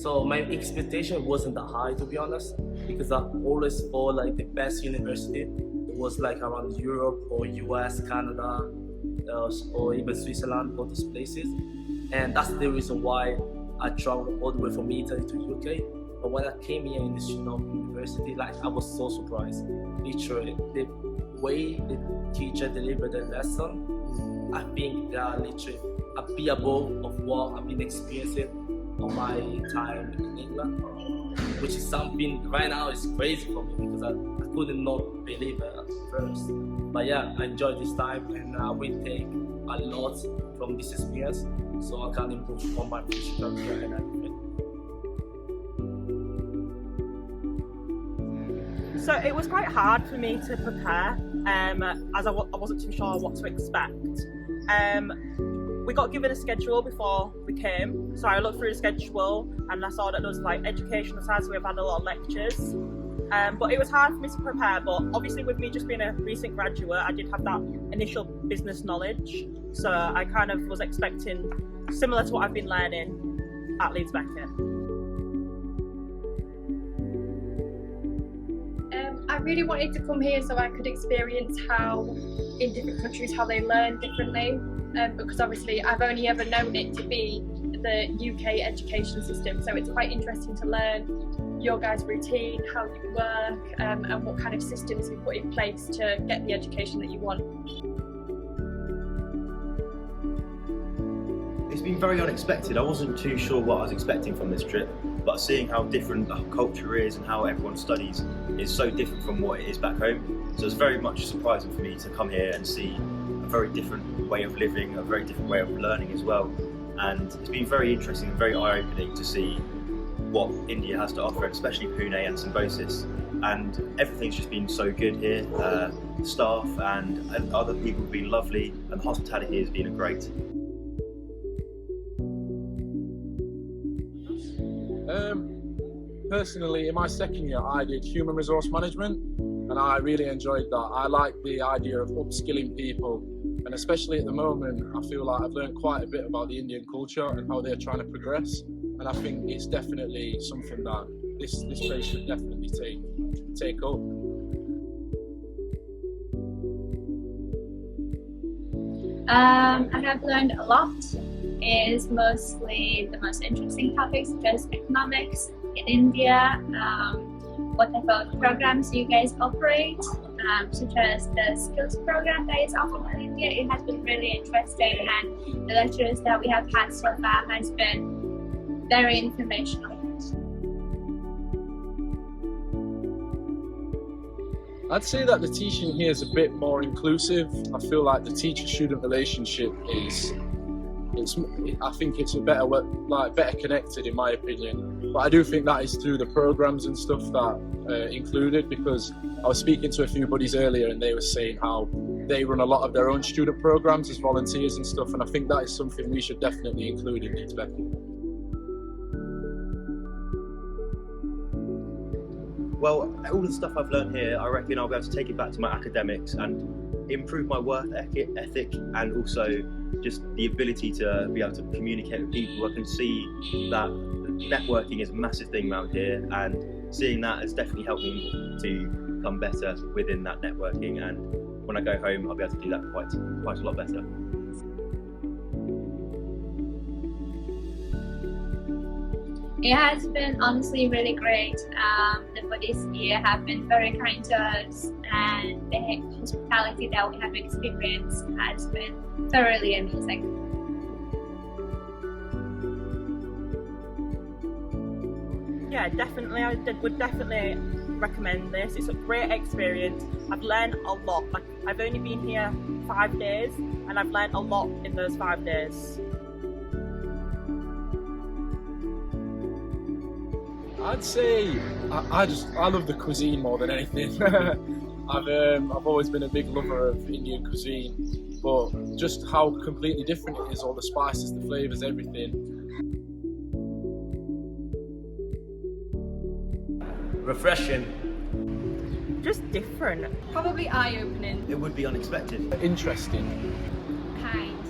So my expectation wasn't that high, to be honest, because I always thought like the best university was like around Europe or US, Canada, or even Switzerland, all those places. And that's the reason why I traveled all the way from Italy to UK. But when I came here in this university, like I was so surprised. Literally, the way the teacher delivered the lesson, I think they are literally a bit above of what I've been experiencing on my time in England, which is something right now is crazy for me because I couldn't not believe it at first. But yeah, I enjoyed this time and I will take a lot from this experience so I can improve on my future career and everything. So it was quite hard for me to prepare as I wasn't too sure what to expect. We got given a schedule before we came, so I looked through the schedule and I saw that there was like educational side, so we've had a lot of lectures. But it was hard for me to prepare, but obviously with me just being a recent graduate, I did have that initial business knowledge, so I kind of was expecting similar to what I've been learning at Leeds Beckett. I really wanted to come here so I could experience how in different countries how they learn differently, because obviously I've only ever known it to be the UK education system, so it's quite interesting to learn your guys' routine, how you work, and what kind of systems you put in place to get the education that you want. It's been very unexpected. I wasn't too sure what I was expecting from this trip, but seeing how different the culture is and how everyone studies is so different from what it is back home. So it's very much surprising for me to come here and see a very different way of living, a very different way of learning as well. And it's been very interesting and very eye-opening to see what India has to offer, especially Pune and Symbiosis. And everything's just been so good here. The staff and other people have been lovely, and the hospitality has been great. Personally, in my second year, I did human resource management, and I really enjoyed that. I like the idea of upskilling people, and especially at the moment, I feel like I've learned quite a bit about the Indian culture and how they're trying to progress. And I think it's definitely something that this place should definitely take up. I have learned a lot. Is mostly the most interesting topics such as economics in India, what type of programs you guys operate, such as the skills program that is offered in India. It has been really interesting, and the lectures that we have had so far has been very informational. I'd say that the teaching here is a bit more inclusive. I feel like the teacher-student relationship I think it's better connected, in my opinion. But I do think that is through the programs and stuff that included, because I was speaking to a few buddies earlier and they were saying how they run a lot of their own student programs as volunteers and stuff, and I think that is something we should definitely include in Leeds Beckett. Well, all the stuff I've learned here, I reckon I'll be able to take it back to my academics and improve my work ethic, and also just the ability to be able to communicate with people. I can see that networking is a massive thing around here, and seeing that has definitely helped me to become better within that networking, and when I go home I'll be able to do that quite a lot better. It has been honestly really great. The buddies here have been very kind to us, and the hospitality that we have experienced has been thoroughly amazing. Yeah, definitely. I would definitely recommend this. It's a great experience. I've learned a lot. Like, I've only been here 5 days, and I've learned a lot in those 5 days. I'd say I love the cuisine more than anything. I've always been a big lover of Indian cuisine, but just how completely different it is, all the spices, the flavours, everything. Refreshing. Just different. Probably eye-opening. It would be unexpected. Interesting. Kind.